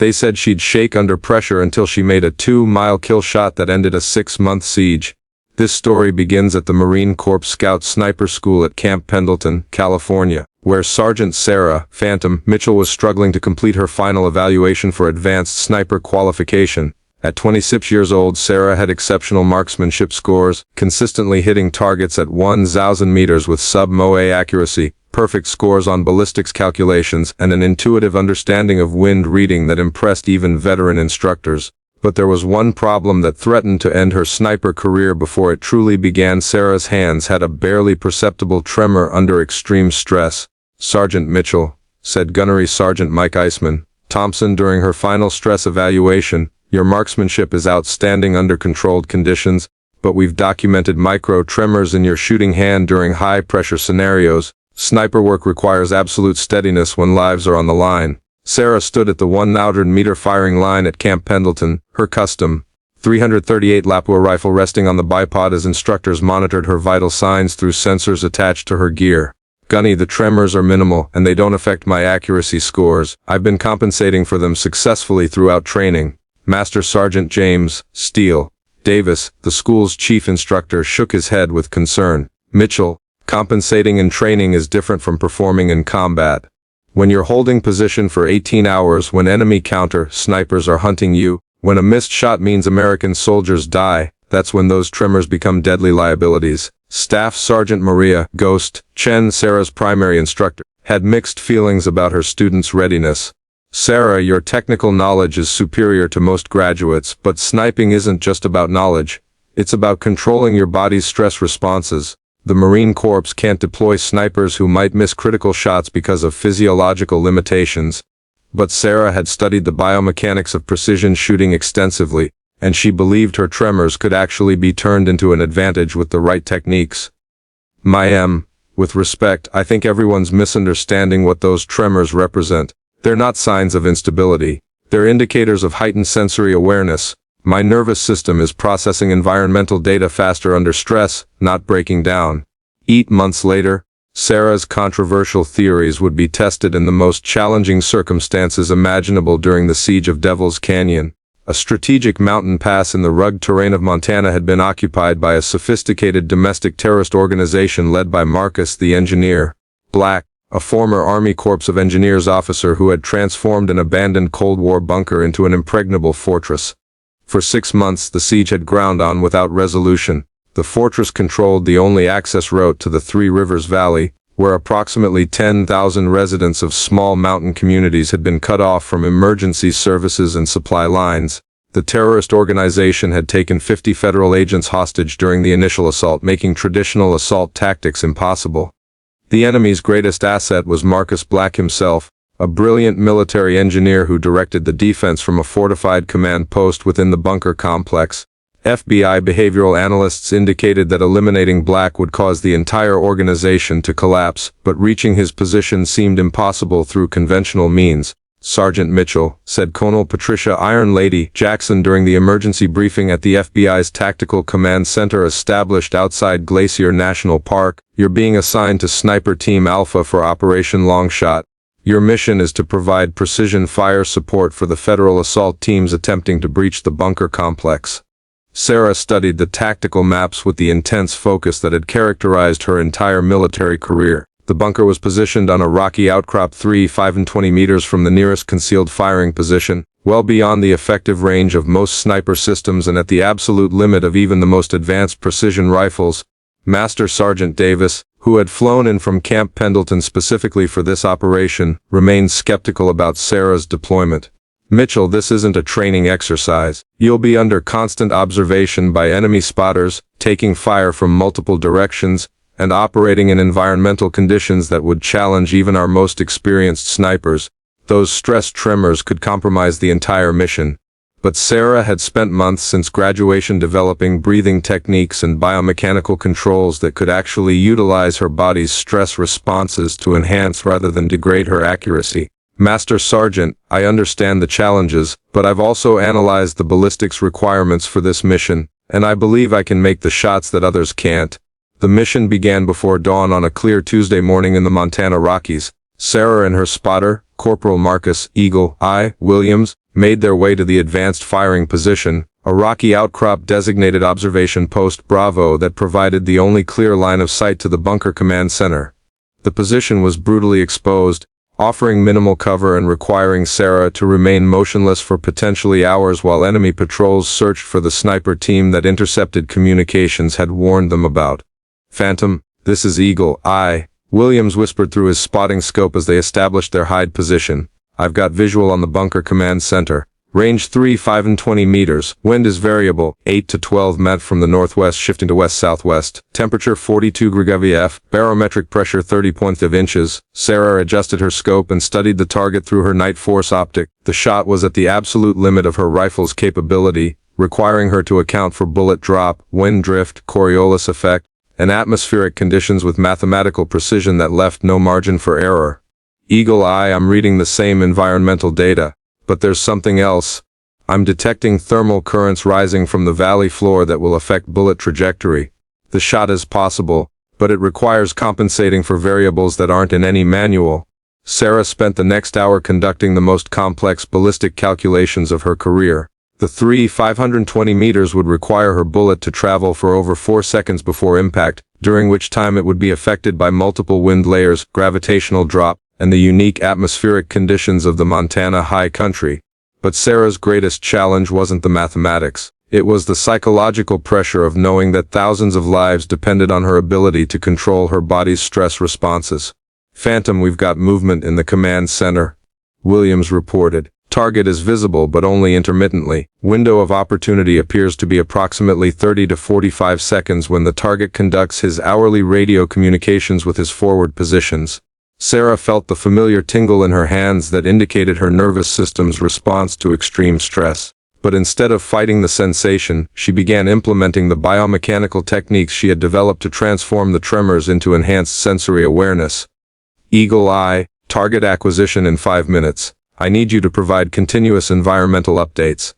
They said she'd shake under pressure until she made a 2-mile kill shot that ended a 6-month siege. This story begins at the Marine Corps Scout Sniper School at Camp Pendleton, California, where Sergeant Sarah Phantom Mitchell was struggling to complete her final evaluation for advanced sniper qualification. At 26 years old, Sarah had exceptional marksmanship scores, consistently hitting targets at 1,000 meters with sub-MOA accuracy, perfect scores on ballistics calculations, and an intuitive understanding of wind reading that impressed even veteran instructors. But there was one problem that threatened to end her sniper career before it truly began. Sarah's hands had a barely perceptible tremor under extreme stress. "Sergeant Mitchell," said Gunnery Sergeant Mike Eisman Thompson during her final stress evaluation, "your marksmanship is outstanding under controlled conditions, but we've documented micro-tremors in your shooting hand during high-pressure scenarios. Sniper work requires absolute steadiness when lives are on the line." Sarah stood at the 100-meter firing line at Camp Pendleton, her custom .338 Lapua rifle resting on the bipod as instructors monitored her vital signs through sensors attached to her gear. "Gunny, the tremors are minimal and they don't affect my accuracy scores. I've been compensating for them successfully throughout training." Master Sergeant James Steele Davis, the school's chief instructor, shook his head with concern. "Mitchell, compensating in training is different from performing in combat. When you're holding position for 18 hours, when enemy counter-snipers are hunting you, when a missed shot means American soldiers die, that's when those tremors become deadly liabilities." Staff Sergeant Maria Ghost Chen, Sarah's primary instructor, had mixed feelings about her students' readiness. "Sarah, your technical knowledge is superior to most graduates, but sniping isn't just about knowledge. It's about controlling your body's stress responses. The Marine Corps can't deploy snipers who might miss critical shots because of physiological limitations." But Sarah had studied the biomechanics of precision shooting extensively, and she believed her tremors could actually be turned into an advantage with the right techniques. With respect, I think everyone's misunderstanding what those tremors represent. They're not signs of instability. They're indicators of heightened sensory awareness. My nervous system is processing environmental data faster under stress, not breaking down." 8 months later, Sarah's controversial theories would be tested in the most challenging circumstances imaginable during the siege of Devil's Canyon. A strategic mountain pass in the rugged terrain of Montana had been occupied by a sophisticated domestic terrorist organization led by Marcus the Engineer Black, a former Army Corps of Engineers officer who had transformed an abandoned Cold War bunker into an impregnable fortress. For 6 months the siege had ground on without resolution. The fortress controlled the only access route to the Three Rivers Valley, where approximately 10,000 residents of small mountain communities had been cut off from emergency services and supply lines. The terrorist organization had taken 50 federal agents hostage during the initial assault, making traditional assault tactics impossible. The enemy's greatest asset was Marcus Black himself, a brilliant military engineer who directed the defense from a fortified command post within the bunker complex. FBI behavioral analysts indicated that eliminating Black would cause the entire organization to collapse, but reaching his position seemed impossible through conventional means. "Sergeant Mitchell," said Colonel Patricia Iron Lady Jackson during the emergency briefing at the FBI's Tactical Command Center established outside Glacier National Park, "you're being assigned to Sniper Team Alpha for Operation Longshot. Your mission is to provide precision fire support for the federal assault teams attempting to breach the bunker complex." Sarah studied the tactical maps with the intense focus that had characterized her entire military career. The bunker was positioned on a rocky outcrop 520 meters from the nearest concealed firing position, well beyond the effective range of most sniper systems and at the absolute limit of even the most advanced precision rifles. Master Sergeant Davis, who had flown in from Camp Pendleton specifically for this operation, remained skeptical about Sarah's deployment. "Mitchell, this isn't a training exercise. You'll be under constant observation by enemy spotters, taking fire from multiple directions, and operating in environmental conditions that would challenge even our most experienced snipers. Those stress tremors could compromise the entire mission." But Sarah had spent months since graduation developing breathing techniques and biomechanical controls that could actually utilize her body's stress responses to enhance rather than degrade her accuracy. "Master Sergeant, I understand the challenges, but I've also analyzed the ballistics requirements for this mission, and I believe I can make the shots that others can't." The mission began before dawn on a clear Tuesday morning in the Montana Rockies. Sarah and her spotter, Corporal Marcus Eagle Eye Williams, made their way to the advanced firing position, a rocky outcrop designated Observation Post Bravo that provided the only clear line of sight to the bunker command center. The position was brutally exposed, offering minimal cover and requiring Sarah to remain motionless for potentially hours while enemy patrols searched for the sniper team that intercepted communications had warned them about. "Phantom, this is Eagle Eye," Williams whispered through his spotting scope as they established their hide position. "I've got visual on the bunker command center. Range 3, 5 and 20 meters. Wind is variable, 8 to 12 mt from the northwest shifting to west-southwest. Temperature 42 GVF. Barometric pressure 30.5 inches. Sarah adjusted her scope and studied the target through her night force optic. The shot was at the absolute limit of her rifle's capability, requiring her to account for bullet drop, wind drift, Coriolis effect, and atmospheric conditions with mathematical precision that left no margin for error. "Eagle Eye, I'm reading the same environmental data. But there's something else. I'm detecting thermal currents rising from the valley floor that will affect bullet trajectory. The shot is possible, but it requires compensating for variables that aren't in any manual." Sarah spent the next hour conducting the most complex ballistic calculations of her career. The 520 meters would require her bullet to travel for over 4 seconds before impact, during which time it would be affected by multiple wind layers, gravitational drop, and the unique atmospheric conditions of the Montana high country. But Sarah's greatest challenge wasn't the mathematics. It was the psychological pressure of knowing that thousands of lives depended on her ability to control her body's stress responses. "Phantom, we've got movement in the command center," Williams reported. "Target is visible but only intermittently. Window of opportunity appears to be approximately 30 to 45 seconds when the target conducts his hourly radio communications with his forward positions." Sarah felt the familiar tingle in her hands that indicated her nervous system's response to extreme stress. But instead of fighting the sensation, she began implementing the biomechanical techniques she had developed to transform the tremors into enhanced sensory awareness. "Eagle Eye, target acquisition in 5 minutes. I need you to provide continuous environmental updates.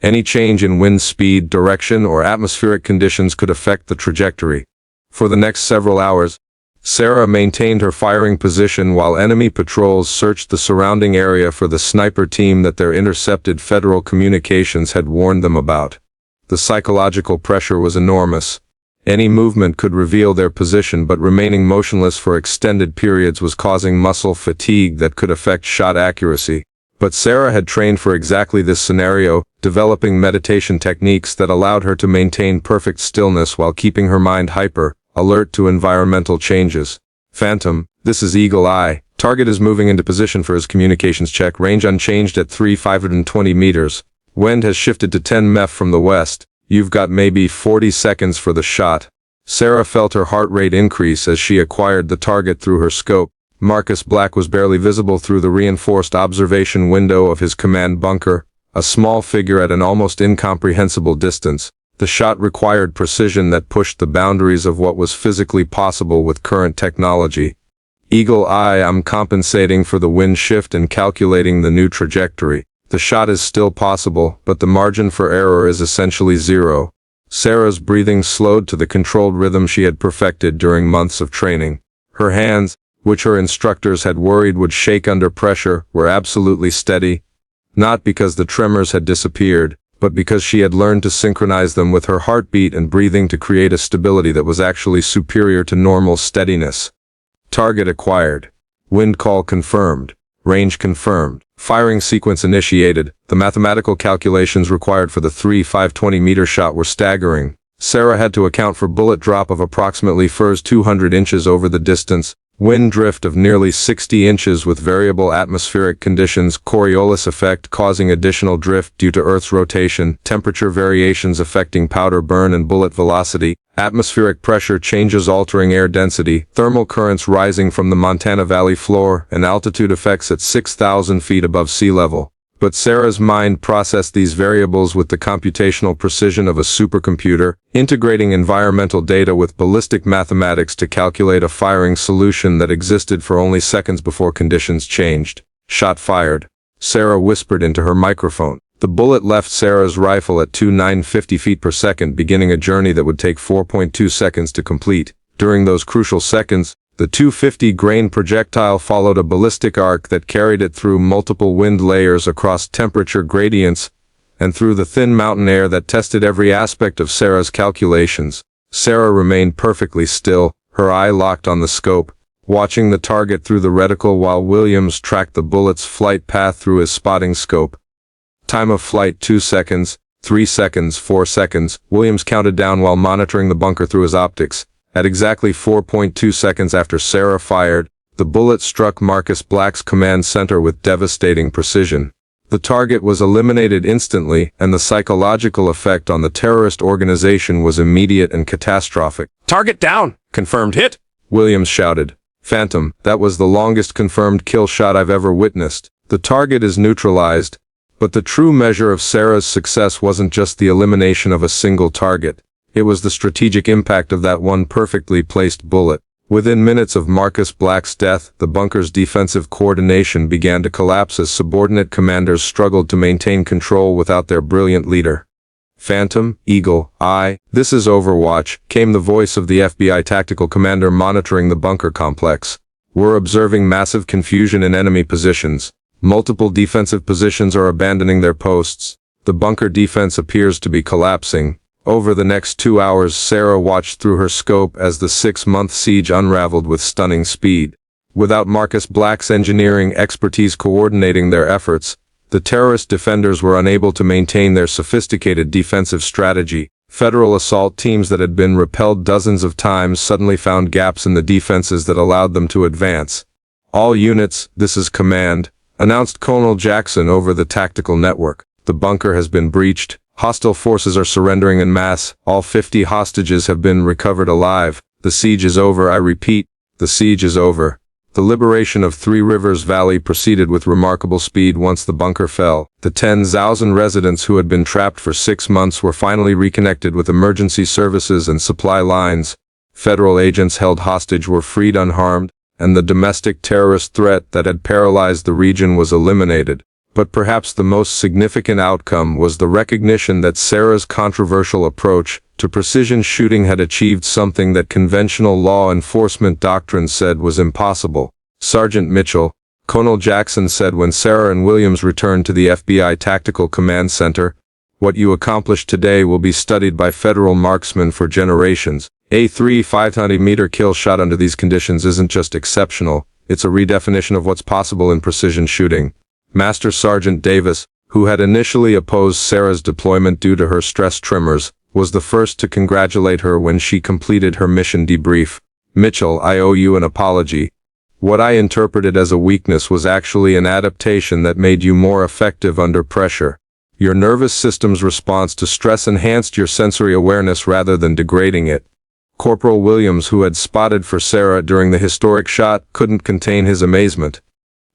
Any change in wind speed, direction, or atmospheric conditions could affect the trajectory." For the next several hours, Sarah maintained her firing position while enemy patrols searched the surrounding area for the sniper team that their intercepted federal communications had warned them about. The psychological pressure was enormous. Any movement could reveal their position, but remaining motionless for extended periods was causing muscle fatigue that could affect shot accuracy. But Sarah had trained for exactly this scenario, developing meditation techniques that allowed her to maintain perfect stillness while keeping her mind hyper, alert to environmental changes. "Phantom, this is Eagle Eye. Target is moving into position for his communications check. Range unchanged at 520 meters. Wind has shifted to 10 mph from the west. You've got maybe 40 seconds for the shot." Sarah felt her heart rate increase as she acquired the target through her scope. Marcus Black was barely visible through the reinforced observation window of his command bunker, a small figure at an almost incomprehensible distance. The shot required precision that pushed the boundaries of what was physically possible with current technology. "Eagle Eye, I'm compensating for the wind shift and calculating the new trajectory. The shot is still possible, but the margin for error is essentially zero." Sarah's breathing slowed to the controlled rhythm she had perfected during months of training. Her hands, which her instructors had worried would shake under pressure, were absolutely steady. Not because the tremors had disappeared, but because she had learned to synchronize them with her heartbeat and breathing to create a stability that was actually superior to normal steadiness. Target acquired. Wind call confirmed. Range confirmed. Firing sequence initiated. The mathematical calculations required for the 520-meter shot were staggering. Sarah had to account for bullet drop of approximately 200 inches over the distance, wind drift of nearly 60 inches with variable atmospheric conditions, Coriolis effect causing additional drift due to Earth's rotation, temperature variations affecting powder burn and bullet velocity, atmospheric pressure changes altering air density, thermal currents rising from the Montana Valley floor, and altitude effects at 6,000 feet above sea level. But Sarah's mind processed these variables with the computational precision of a supercomputer, integrating environmental data with ballistic mathematics to calculate a firing solution that existed for only seconds before conditions changed. Shot fired. Sarah whispered into her microphone. The bullet left Sarah's rifle at 2,950 feet per second, beginning a journey that would take 4.2 seconds to complete. During those crucial seconds, The 250-grain projectile followed a ballistic arc that carried it through multiple wind layers across temperature gradients and through the thin mountain air that tested every aspect of Sarah's calculations. Sarah remained perfectly still, her eye locked on the scope, watching the target through the reticle while Williams tracked the bullet's flight path through his spotting scope. Time of flight 2 seconds, 3 seconds, 4 seconds. Williams counted down while monitoring the bunker through his optics. At exactly 4.2 seconds after Sarah fired, the bullet struck Marcus Black's command center with devastating precision. The target was eliminated instantly, and the psychological effect on the terrorist organization was immediate and catastrophic. "Target down! Confirmed hit!" Williams shouted. "Phantom, that was the longest confirmed kill shot I've ever witnessed. The target is neutralized." But the true measure of Sarah's success wasn't just the elimination of a single target. It was the strategic impact of that one perfectly placed bullet. Within minutes of Marcus Black's death, the bunker's defensive coordination began to collapse as subordinate commanders struggled to maintain control without their brilliant leader. "Phantom, Eagle, this is Overwatch," came the voice of the FBI tactical commander monitoring the bunker complex. "We're observing massive confusion in enemy positions. Multiple defensive positions are abandoning their posts. The bunker defense appears to be collapsing." Over the next 2 hours, Sarah watched through her scope as the 6-month siege unraveled with stunning speed. Without Marcus Black's engineering expertise coordinating their efforts, the terrorist defenders were unable to maintain their sophisticated defensive strategy. Federal assault teams that had been repelled dozens of times suddenly found gaps in the defenses that allowed them to advance. "All units, this is command," announced Colonel Jackson over the tactical network. "The bunker has been breached. Hostile forces are surrendering en masse. All 50 hostages have been recovered alive. The siege is over. I repeat, the siege is over." The liberation of Three Rivers Valley proceeded with remarkable speed once the bunker fell. The 10,000 residents who had been trapped for 6 months were finally reconnected with emergency services and supply lines. Federal agents held hostage were freed unharmed, and the domestic terrorist threat that had paralyzed the region was eliminated. But perhaps the most significant outcome was the recognition that Sarah's controversial approach to precision shooting had achieved something that conventional law enforcement doctrine said was impossible. "Sergeant Mitchell," Colonel Jackson said when Sarah and Williams returned to the FBI Tactical Command Center, "what you accomplished today will be studied by federal marksmen for generations. A 500-meter kill shot under these conditions isn't just exceptional, it's a redefinition of what's possible in precision shooting." Master Sergeant Davis, who had initially opposed Sarah's deployment due to her stress tremors, was the first to congratulate her when she completed her mission debrief. "Mitchell, I owe you an apology. What I interpreted as a weakness was actually an adaptation that made you more effective under pressure. Your nervous system's response to stress enhanced your sensory awareness rather than degrading it." Corporal Williams, who had spotted for Sarah during the historic shot, couldn't contain his amazement.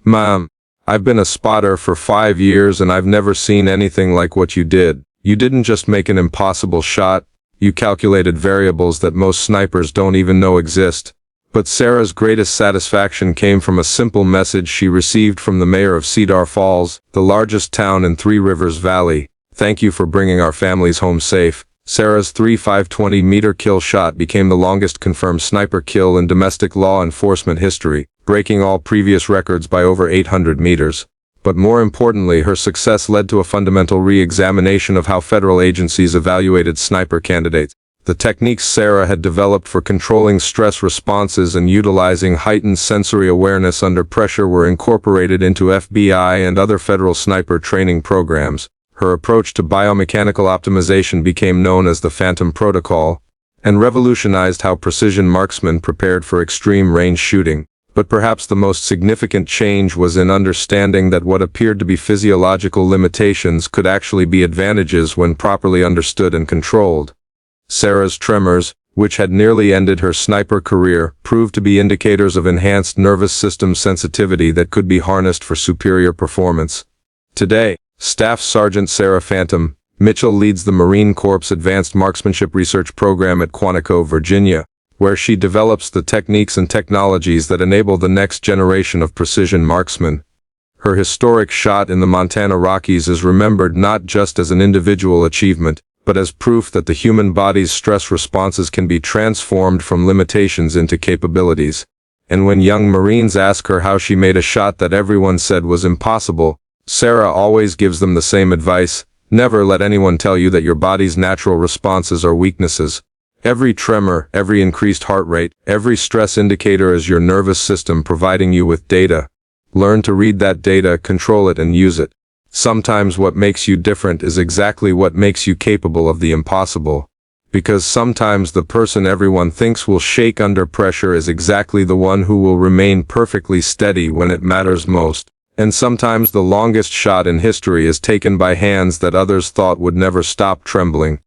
"Ma'am, I've been a spotter for 5 years and I've never seen anything like what you did. You didn't just make an impossible shot, you calculated variables that most snipers don't even know exist." But Sarah's greatest satisfaction came from a simple message she received from the mayor of Cedar Falls, the largest town in Three Rivers Valley. "Thank you for bringing our families home safe." Sarah's 520-meter kill shot became the longest confirmed sniper kill in domestic law enforcement history, breaking all previous records by over 800 meters. But more importantly, her success led to a fundamental re-examination of how federal agencies evaluated sniper candidates. The techniques Sarah had developed for controlling stress responses and utilizing heightened sensory awareness under pressure were incorporated into FBI and other federal sniper training programs. Her approach to biomechanical optimization became known as the Phantom Protocol, and revolutionized how precision marksmen prepared for extreme range shooting. But perhaps the most significant change was in understanding that what appeared to be physiological limitations could actually be advantages when properly understood and controlled. Sarah's tremors, which had nearly ended her sniper career, proved to be indicators of enhanced nervous system sensitivity that could be harnessed for superior performance. Today, Staff Sergeant Sarah "Phantom" Mitchell leads the Marine Corps Advanced Marksmanship Research Program at Quantico, Virginia, where she develops the techniques and technologies that enable the next generation of precision marksmen. Her historic shot in the Montana Rockies is remembered not just as an individual achievement, but as proof that the human body's stress responses can be transformed from limitations into capabilities. And when young Marines ask her how she made a shot that everyone said was impossible, Sarah always gives them the same advice: never let anyone tell you that your body's natural responses are weaknesses. Every tremor, every increased heart rate, every stress indicator is your nervous system providing you with data. Learn to read that data, control it, and use it. Sometimes what makes you different is exactly what makes you capable of the impossible. Because sometimes the person everyone thinks will shake under pressure is exactly the one who will remain perfectly steady when it matters most. And sometimes the longest shot in history is taken by hands that others thought would never stop trembling.